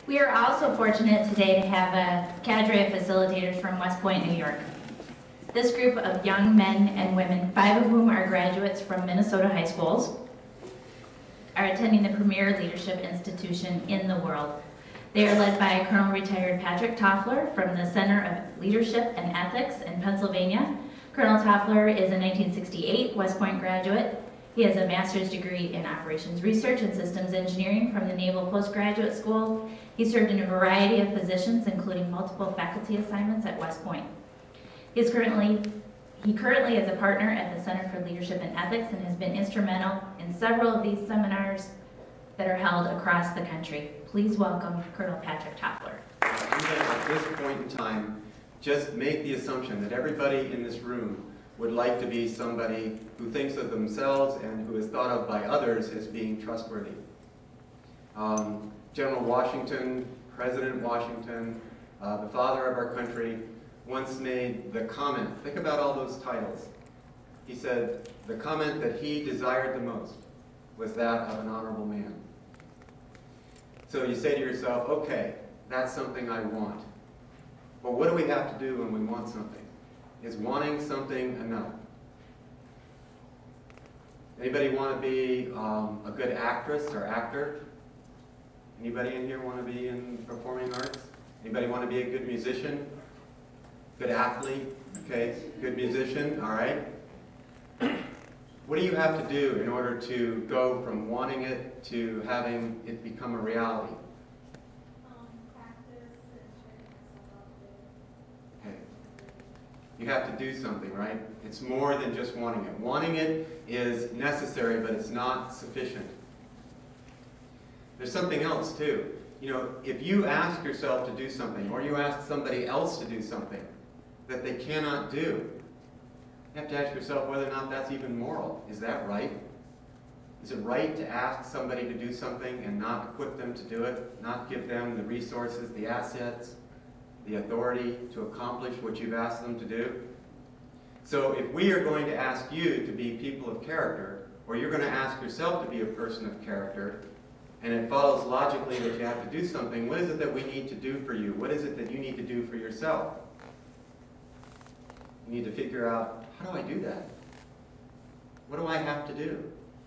We are also fortunate today to have a cadre of facilitators from West Point, New York. This group of young men and women, 5 of whom are graduates from Minnesota high schools, are attending the premier leadership institution in the world. They are led by Colonel Retired Patrick Toffler from the Center of Leadership and Ethics in Pennsylvania. Colonel Toffler is a 1968 West Point graduate. He has a master's degree in operations research and systems engineering from the Naval Postgraduate School. He served in a variety of positions, including multiple faculty assignments at West Point. He currently is a partner at the Center for Leadership and Ethics and has been instrumental in several of these seminars that are held across the country. Please welcome Colonel Patrick Toffler. At this point in time, just make the assumption that everybody in this room would like to be somebody who thinks of themselves and who is thought of by others as being trustworthy. General Washington, President Washington, the father of our country, once made the comment, think about all those titles. He said the comment that he desired the most was that of an honorable man. So you say to yourself, okay, that's something I want. But what do we have to do when we want something? Is wanting something enough? Anybody want to be a good actress or actor? Anybody in here want to be in performing arts? Anybody want to be a good musician? Good athlete? Okay, good musician, all right. What do you have to do in order to go from wanting it to having it become a reality? Practice and train myself up to Okay. You have to do something, right? It's more than just wanting it. Wanting it is necessary, but it's not sufficient. There's something else too. You know, if you ask yourself to do something, or you ask somebody else to do something that they cannot do, you have to ask yourself whether or not that's even moral. Is that right? Is it right to ask somebody to do something and not equip them to do it, not give them the resources, the assets, the authority to accomplish what you've asked them to do? So if we are going to ask you to be people of character, or you're going to ask yourself to be a person of character, and it follows logically that you have to do something, what is it that we need to do for you? What is it that you need to do for yourself? You need to figure out, how do I do that? What do I have to do?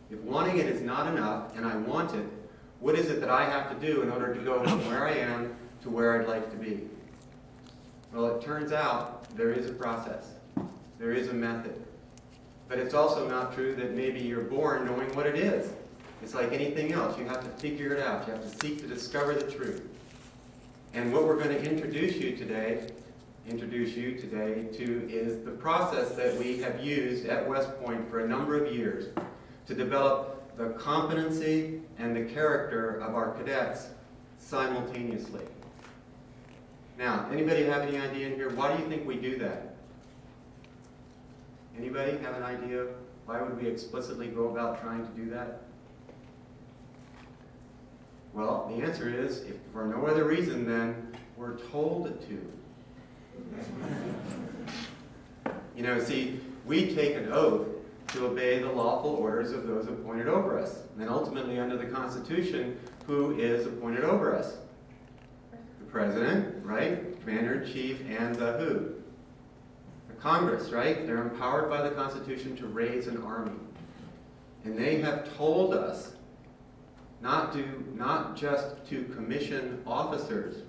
If wanting it is not enough, and I want it, what is it that I have to do in order to go from where I am to where I'd like to be? Well, it turns out there is a process. There is a method. But it's also not true that maybe you're born knowing what it is. It's like anything else. You have to figure it out. You have to seek to discover the truth. And what we're going to introduce you today to is the process that we have used at West Point for a number of years to develop the competency and the character of our cadets simultaneously. Now, anybody have any idea in here? Why do you think we do that? Anybody have an idea? Why would we explicitly go about trying to do that? Well, the answer is, if for no other reason than we're told to. You know, see, we take an oath to obey the lawful orders of those appointed over us. And then ultimately, under the Constitution, who is appointed over us? The President, right? Commander-in-Chief, and the who? The Congress, right? They're empowered by the Constitution to raise an army. And they have told us not just to commission officers,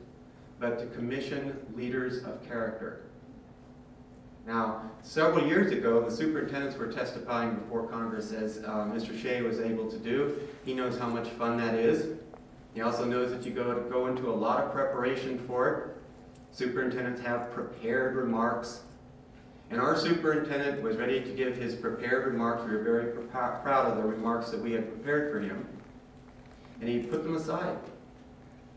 but to commission leaders of character. Now, several years ago, the superintendents were testifying before Congress, as Mr. Shea was able to do. He knows how much fun that is. He also knows that you go into a lot of preparation for it. Superintendents have prepared remarks. And our superintendent was ready to give his prepared remarks. We were very proud of the remarks that we had prepared for him. And he put them aside.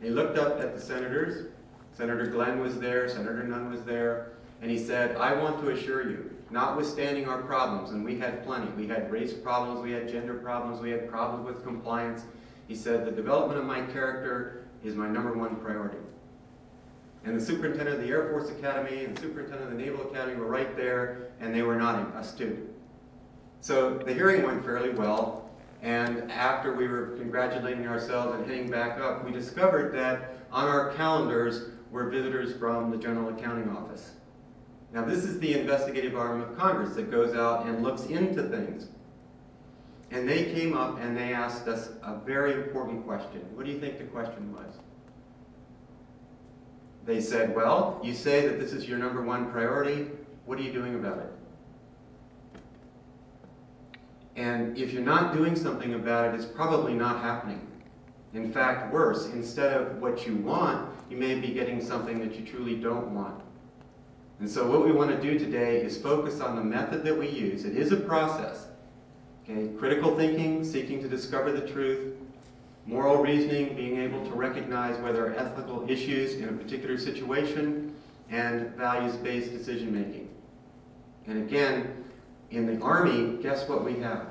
He looked up at the senators. Senator Glenn was there, Senator Nunn was there, and he said, I want to assure you, notwithstanding our problems, and we had plenty. We had race problems, we had gender problems, we had problems with compliance. He said, the development of my character is my #1 priority. And the superintendent of the Air Force Academy and the superintendent of the Naval Academy were right there, and they were nodding, a student. So the hearing went fairly well. And after we were congratulating ourselves and heading back up, we discovered that on our calendars were visitors from the General Accounting Office. Now, this is the investigative arm of Congress that goes out and looks into things. And they came up and they asked us a very important question. What do you think the question was? They said, well, you say that this is your #1 priority. What are you doing about it? And if you're not doing something about it, it's probably not happening. In fact, worse, instead of what you want, you may be getting something that you truly don't want. And so what we want to do today is focus on the method that we use. It is a process. Okay? Critical thinking, seeking to discover the truth, moral reasoning, being able to recognize whether ethical issues in a particular situation, and values-based decision-making. And again, in the Army, guess what we have?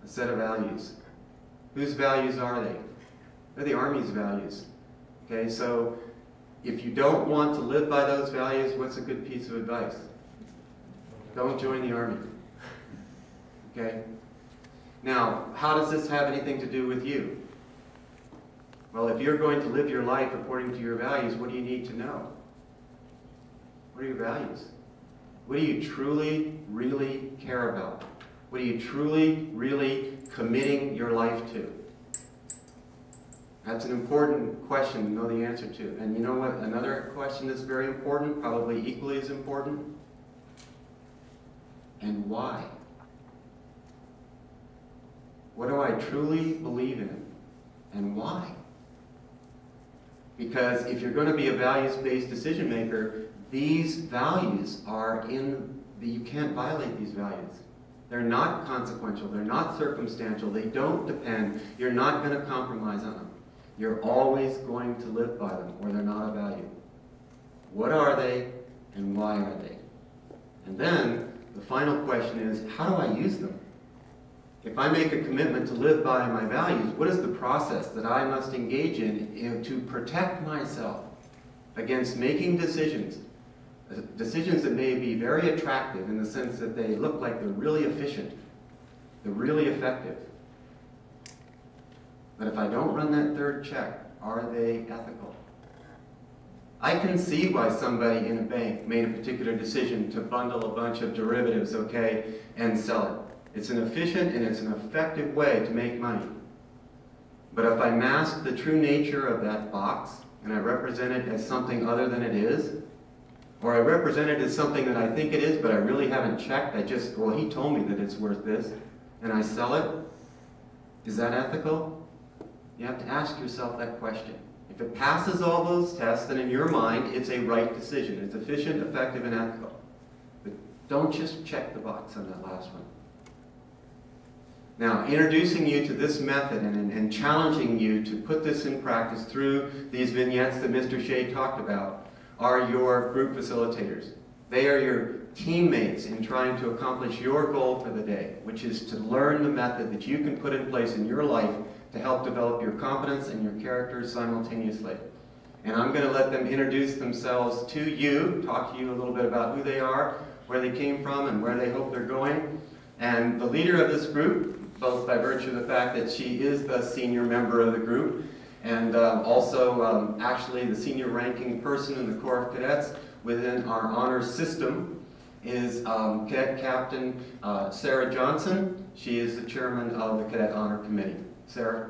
A set of values. Whose values are they? They're the Army's values. Okay, so if you don't want to live by those values, what's a good piece of advice? Don't join the Army. Okay? Now, how does this have anything to do with you? Well, if you're going to live your life according to your values, what do you need to know? What are your values? What do you truly, really care about? What are you truly, really committing your life to? That's an important question to know the answer to. And you know what? Another question that's very important, probably equally as important. And why? What do I truly believe in? And why? Because if you're going to be a values-based decision maker, these values are you can't violate these values. They're not consequential. They're not circumstantial. They don't depend. You're not going to compromise on them. You're always going to live by them, or they're not a value. What are they, and why are they? And then the final question is, how do I use them? If I make a commitment to live by my values, what is the process that I must engage in to protect myself against making decisions that may be very attractive in the sense that they look like they're really efficient, they're really effective. But if I don't run that third check, are they ethical? I can see why somebody in a bank made a particular decision to bundle a bunch of derivatives, okay, and sell it. It's an efficient and it's an effective way to make money. But if I mask the true nature of that box and I represent it as something other than it is, or I represent it as something that I think it is, but I really haven't checked, well, he told me that it's worth this, and I sell it, is that ethical? You have to ask yourself that question. If it passes all those tests, then in your mind, it's a right decision. It's efficient, effective, and ethical. But don't just check the box on that last one. Now, introducing you to this method and challenging you to put this in practice through these vignettes that Mr. Shea talked about are your group facilitators. They are your teammates in trying to accomplish your goal for the day, which is to learn the method that you can put in place in your life to help develop your competence and your character simultaneously. And I'm going to let them introduce themselves to you, talk to you a little bit about who they are, where they came from, and where they hope they're going. And the leader of this group, both by virtue of the fact that she is the senior member of the group, and also actually the senior ranking person in the Corps of Cadets within our honor system, is Cadet Captain Sarah Johnson. She is the chairman of the Cadet Honor Committee. Sarah?